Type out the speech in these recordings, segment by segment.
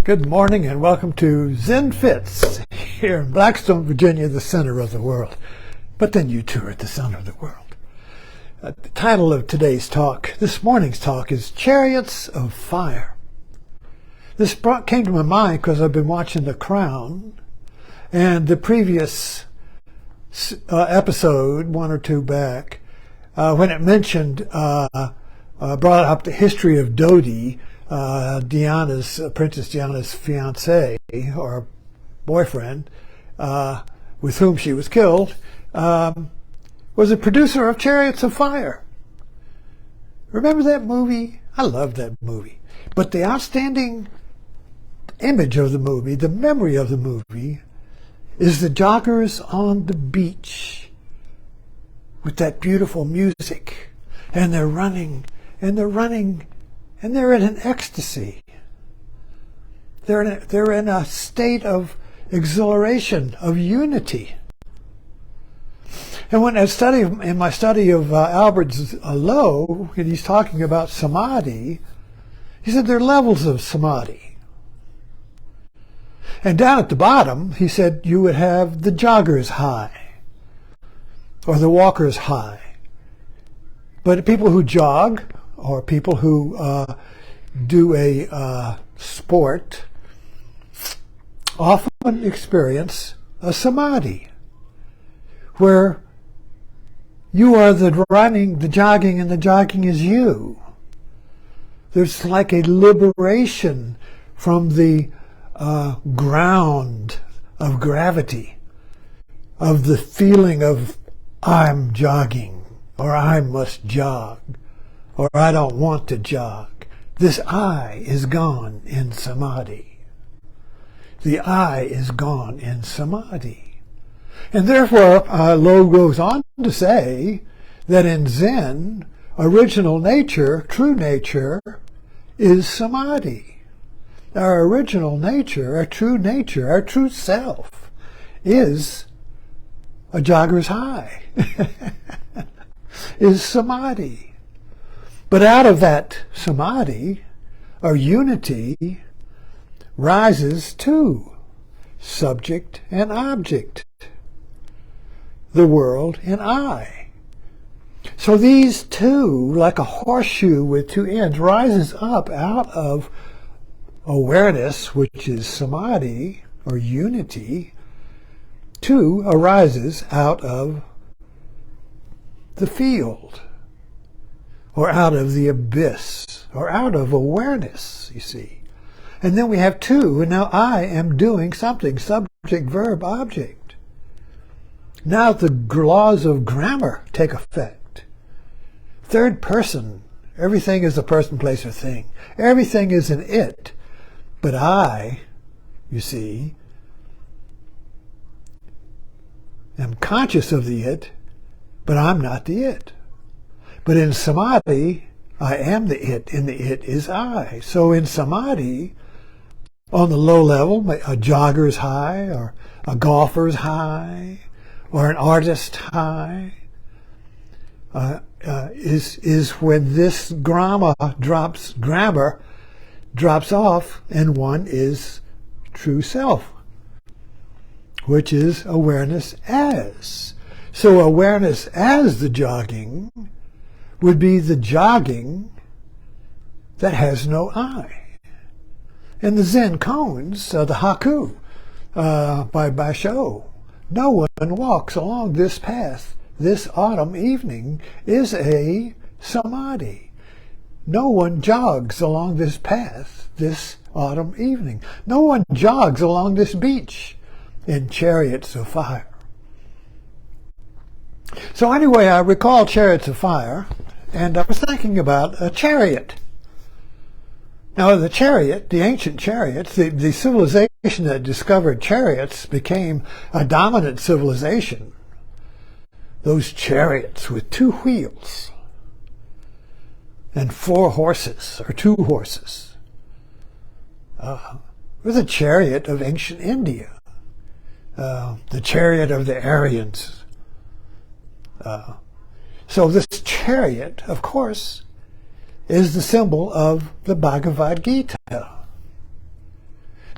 Good morning and welcome to Zen Fits here in Blackstone, Virginia, the center of the world. But then you too are at the center of the world. The title of this morning's talk, is Chariots of Fire. This came to my mind because I've been watching The Crown, and the previous episode, one or two back, when it mentioned, brought up the history of Dodi, Princess Diana's fiance or boyfriend, with whom she was killed, was a producer of Chariots of Fire. Remember that movie? I love that movie. But the outstanding image of the movie, the memory of the movie, is the joggers on the beach with that beautiful music, and they're running, and they're in an ecstasy. They're in a state of exhilaration, of unity. And in my study of Albert's Lowe, and he's talking about Samadhi, he said there are levels of Samadhi. And down at the bottom, he said you would have the jogger's high, or the walker's high. But people who jog, or people who do a sport, often experience a samadhi, where you are the running, the jogging, and the jogging is you. There's like a liberation from the ground of gravity, of the feeling of I'm jogging, or I must jog, or I don't want to jog. This I is gone in Samadhi. The I is gone in Samadhi. And therefore, Lowe goes on to say that in Zen, original nature, true nature, is Samadhi. Our original nature, our true self, is a jogger's high, is Samadhi. But out of that Samadhi, or unity, rises two, subject and object, the world and I. So these two, like a horseshoe with two ends, rises up out of awareness, which is Samadhi, or unity. Two arises out of the field, or out of the abyss, or out of awareness, you see. And then we have two, and now I am doing something, subject, verb, object. Now the laws of grammar take effect. Third person, everything is a person, place, or thing. Everything is an it. But I, you see, am conscious of the it, but I'm not the it. But in Samadhi, I am the it, and the it is I. So in Samadhi, on the low level, a jogger's high, or a golfer's high, or an artist's high, is when this grammar drops off, and one is true self, which is awareness as. So awareness as the jogging would be the jogging that has no I. In the Zen koans, the Haku by Basho, no one walks along this path. This autumn evening is a Samadhi. No one jogs along this path this autumn evening. No one jogs along this beach in Chariots of Fire. So anyway, I recall Chariots of Fire, and I was thinking about a chariot. Now the chariot, the ancient chariots, the civilization that discovered chariots became a dominant civilization. Those chariots with two wheels and four horses, or two horses. Was a chariot of ancient India, the chariot of the Aryans. So this chariot, of course, is the symbol of the Bhagavad Gita.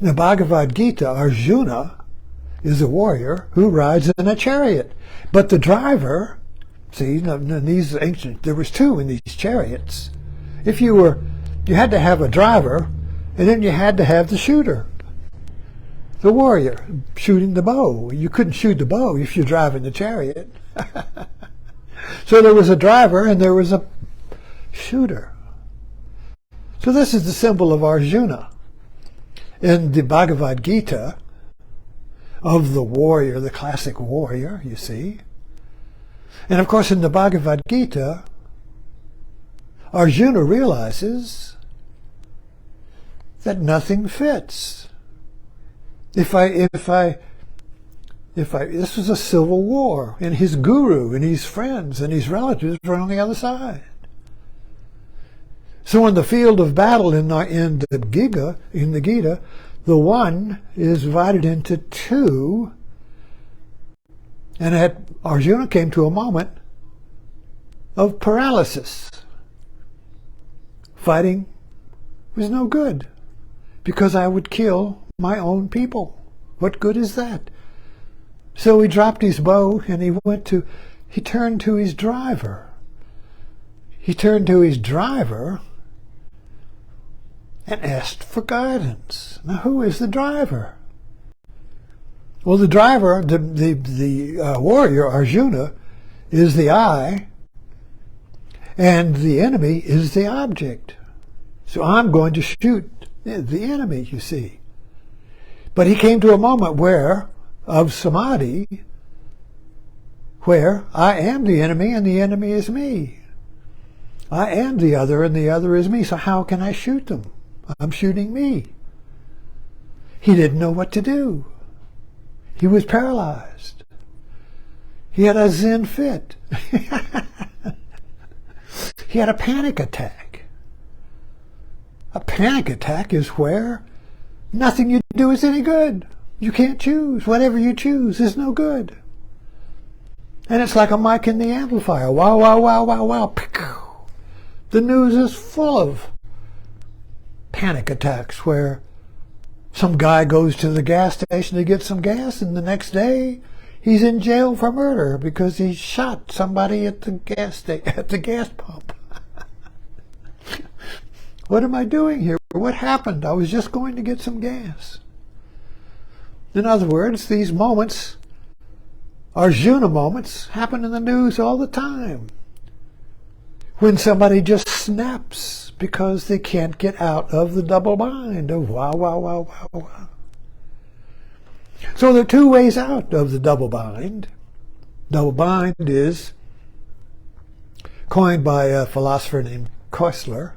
In the Bhagavad Gita, Arjuna is a warrior who rides in a chariot. But the driver, see, in these ancient, there was two in these chariots. You had to have a driver, and then you had to have the shooter, the warrior, shooting the bow. You couldn't shoot the bow if you're driving the chariot. So there was a driver and there was a shooter. So this is the symbol of Arjuna in the Bhagavad Gita, of the warrior, the classic warrior, you see. And of course in the Bhagavad Gita, Arjuna realizes that nothing fits. This was a civil war, and his guru and his friends and his relatives were on the other side. So in the field of battle in the Gita, the one is divided into two, and Arjuna came to a moment of paralysis. Fighting was no good, because I would kill my own people. What good is that? So he dropped his bow and he turned to his driver. He turned to his driver and asked for guidance. Now, who is the driver? Well, the driver, the warrior, Arjuna, is the I, and the enemy is the object. So I'm going to shoot the enemy, you see. But he came to a moment of Samadhi, where I am the enemy and the enemy is me. I am the other and the other is me. So how can I shoot them? I'm shooting me. He didn't know what to do. He was paralyzed. He had a Zen fit. He had a panic attack. A panic attack is where nothing you do is any good. You can't choose. Whatever you choose is no good. And it's like a mic in the amplifier. Wow, wow, wow, wow, wow. The news is full of panic attacks where some guy goes to the gas station to get some gas, and the next day he's in jail for murder because he shot somebody at the gas pump. What am I doing here? What happened? I was just going to get some gas. In other words, these moments, Arjuna moments, happen in the news all the time. When somebody just snaps because they can't get out of the double bind of wow, wow, wow, wow, wow. So there are two ways out of the double bind. Double bind is coined by a philosopher named Koestler.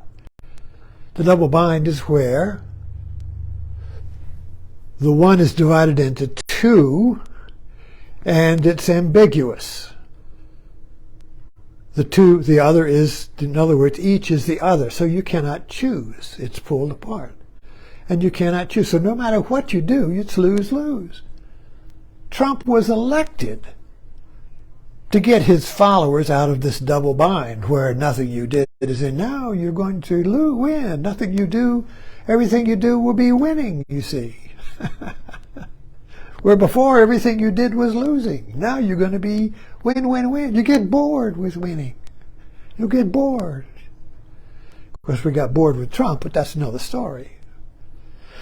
The double bind is where the one is divided into two, and it's ambiguous. The other is, in other words, each is the other. So you cannot choose. It's pulled apart. And you cannot choose. So no matter what you do, it's lose-lose. Trump was elected to get his followers out of this double bind where nothing you did is in. Now you're going to win. Nothing you do, everything you do will be winning, you see. Where before everything you did was losing. Now you're going to be win, win, win. You get bored with winning. You'll get bored. Of course, we got bored with Trump, but that's another story.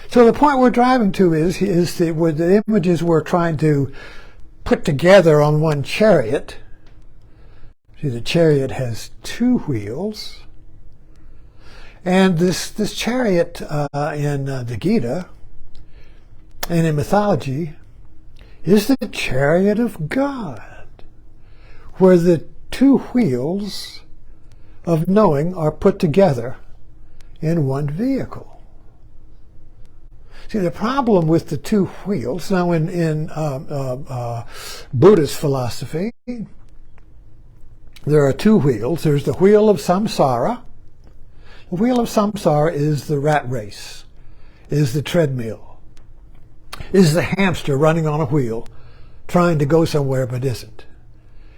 So the point we're driving to is where the images we're trying to put together on one chariot. See, the chariot has two wheels. And this chariot in the Gita and in mythology is the chariot of God, where the two wheels of knowing are put together in one vehicle. See, the problem with the two wheels, now in Buddhist philosophy, there are two wheels. There's the Wheel of Samsara. The Wheel of Samsara is the rat race, is the treadmill, is the hamster running on a wheel, trying to go somewhere but isn't.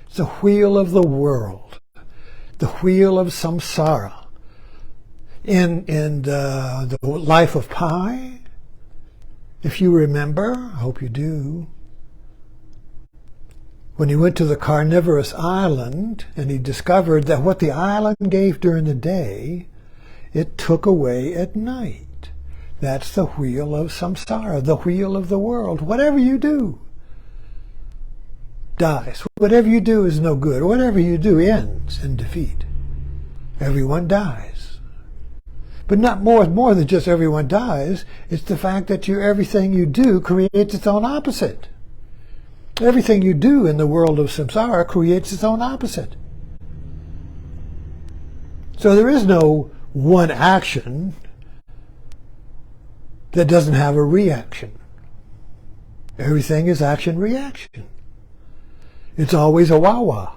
It's the wheel of the world, the wheel of samsara. In the life of Pi, If you remember, I hope you do, when he went to the carnivorous island and he discovered that what the island gave during the day, it took away at night. That's the wheel of samsara, the wheel of the world. Whatever you do dies. Whatever you do is no good. Whatever you do ends in defeat. Everyone dies. But not more than just everyone dies. It's the fact that everything you do creates its own opposite. Everything you do in the world of samsara creates its own opposite. So there is no one action that doesn't have a reaction. Everything is action-reaction. It's always a wah-wah.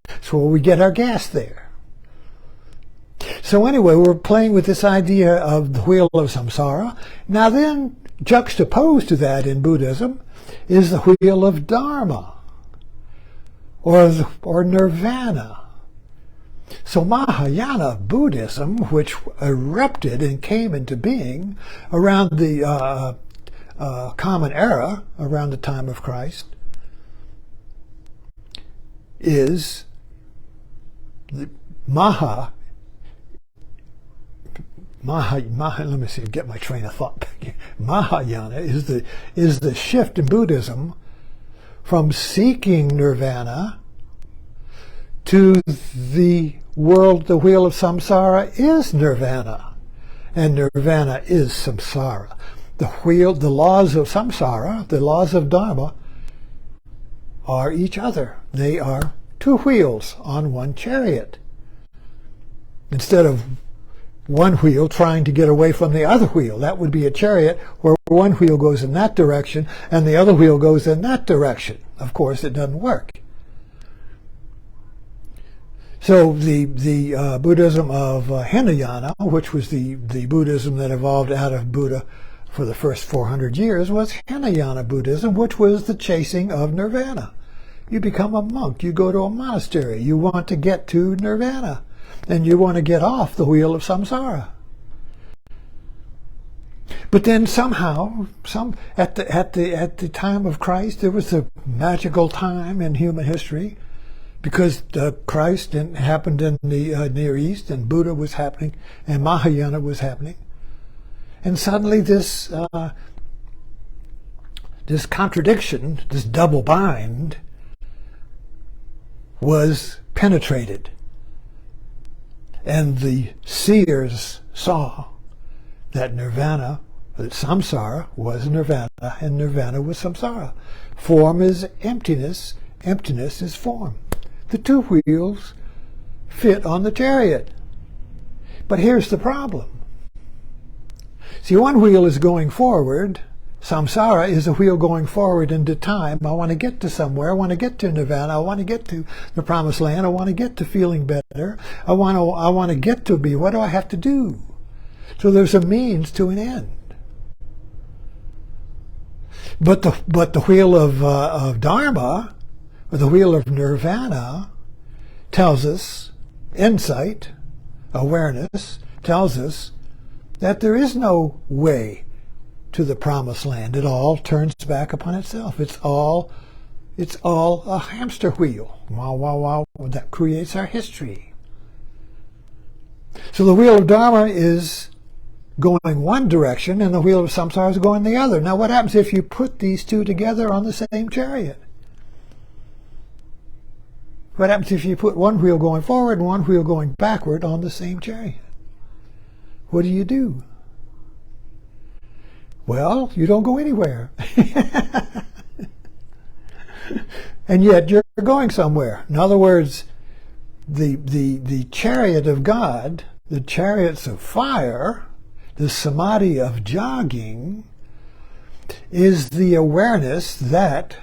That's where we get our gas there. So anyway, we're playing with this idea of the wheel of samsara. Now then, juxtaposed to that in Buddhism is the wheel of Dharma, or Nirvana. So Mahayana Buddhism, which erupted and came into being around the Common Era, around the time of Christ, is the let me see, get my train of thought back here. Mahayana is the shift in Buddhism from seeking nirvana to the world. The wheel of samsara is nirvana, and nirvana is samsara. The laws of samsara, the laws of dharma, are each other. They are two wheels on one chariot. Instead of one wheel trying to get away from the other wheel, that would be a chariot where one wheel goes in that direction and the other wheel goes in that direction. Of course, it doesn't work. So the Buddhism of Hinayana, which was the Buddhism that evolved out of Buddha for the first 400 years, was Hinayana Buddhism, which was the chasing of nirvana. You become a monk, you go to a monastery, you want to get to nirvana, and you want to get off the wheel of samsara. But then somehow, at the time of Christ, there was a magical time in human history, because Christ happened in the Near East, and Buddha was happening, and Mahayana was happening, and suddenly this contradiction, this double bind, was penetrated. And the seers saw that nirvana, that samsara was nirvana, and nirvana was samsara. Form is emptiness, emptiness is form. The two wheels fit on the chariot. But here's the problem. See, one wheel is going forward. Samsara is a wheel going forward into time. I want to get to somewhere. I want to get to nirvana. I want to get to the promised land. I want to get to feeling better. I want to get to be. What do I have to do? So there's a means to an end. But the wheel of Dharma, or the wheel of nirvana, tells us, insight, awareness, tells us that there is no way to the promised land. It all turns back upon itself. It's all a hamster wheel. Wow, wow, wow. That creates our history. So the wheel of Dharma is going one direction and the wheel of samsara is going the other. Now what happens if you put these two together on the same chariot? What happens if you put one wheel going forward and one wheel going backward on the same chariot? What do? Well, you don't go anywhere. And yet you're going somewhere. In other words, the chariot of God, the chariots of fire, the samadhi of jogging, is the awareness that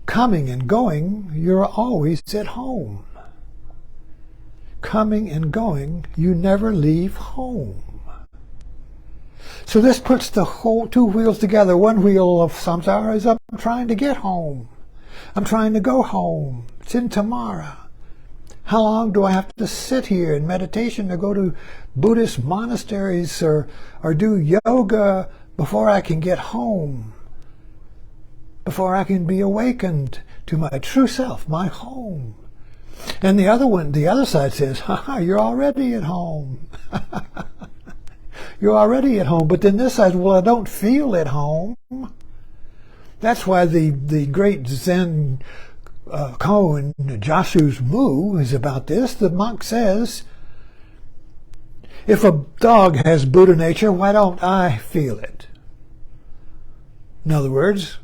coming and going, you're always at home. Coming and going, you never leave home. So this puts the whole two wheels together. One wheel of samsara is I'm trying to get home. I'm trying to go home. It's in tomorrow. How long do I have to sit here in meditation or go to Buddhist monasteries or do yoga before I can get home? Before I can be awakened to my true self, my home. And the other side says, you're already at home. You're already at home. But then this side, well, I don't feel at home. That's why the great Zen koan, Jasu's Mu, is about this. The monk says, if a dog has Buddha nature, why don't I feel it? In other words,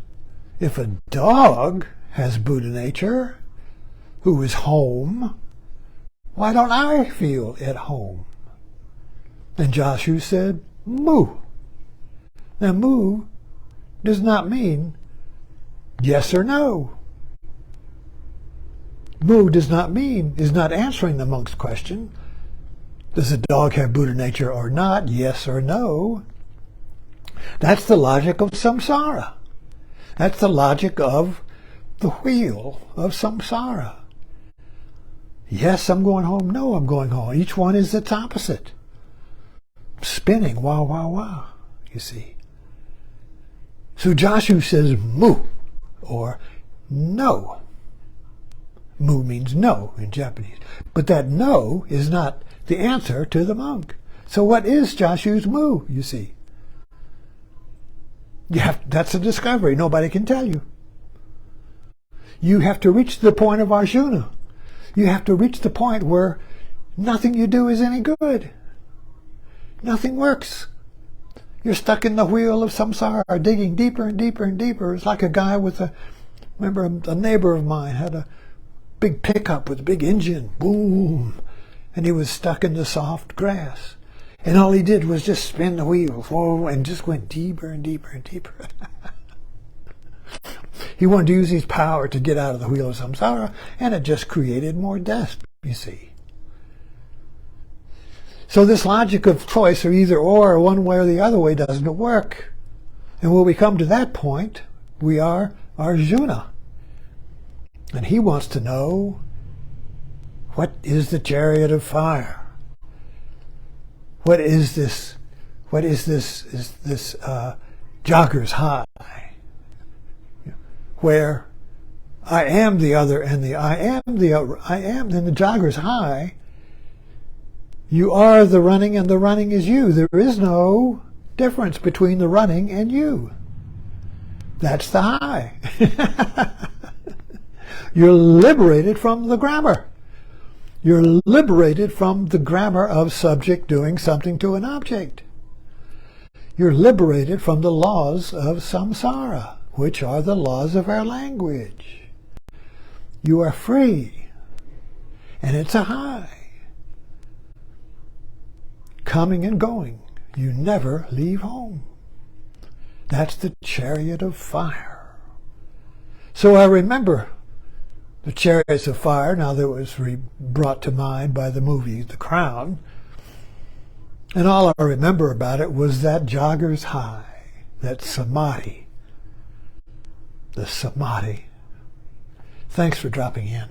if a dog has Buddha nature, who is home, why don't I feel at home? And Jasu said, Mu. Now, Mu does not mean yes or no. Mu does not mean, is not answering the monk's question. Does a dog have Buddha nature or not? Yes or no. That's the logic of samsara. That's the logic of the wheel of samsara. Yes, I'm going home. No, I'm going home. Each one is its opposite. Spinning, wah, wah, wah, you see. So Jasu says mu, or no. Mu means no in Japanese. But that no is not the answer to the monk. So what is Jasu's mu, you see? That's a discovery. Nobody can tell you. You have to reach the point of Arjuna. You have to reach the point where nothing you do is any good. Nothing works. You're stuck in the wheel of samsara, digging deeper and deeper and deeper. It's like a guy with remember a neighbor of mine had a big pickup with a big engine, boom, and he was stuck in the soft grass. And all he did was just spin the wheel, and just went deeper and deeper and deeper. He wanted to use his power to get out of the wheel of samsara, and it just created more death, you see. So this logic of choice, or either or one way or the other way, doesn't work. And when we come to that point, we are Arjuna. And he wants to know, what is the Chariot of Fire? What is this? What is this? Is this jogger's high? Where I am the other, and I am, then the jogger's high. You are the running, and the running is you. There is no difference between the running and you. That's the high. You're liberated from the grammar. You're liberated from the grammar of subject doing something to an object. You're liberated from the laws of samsara, which are the laws of our language. You are free, and it's a high. Coming and going. You never leave home. That's the Chariot of Fire. So I remember the Chariots of Fire, now that was brought to mind by the movie The Crown. And all I remember about it was that jogger's high, that Samadhi. The Samadhi. Thanks for dropping in.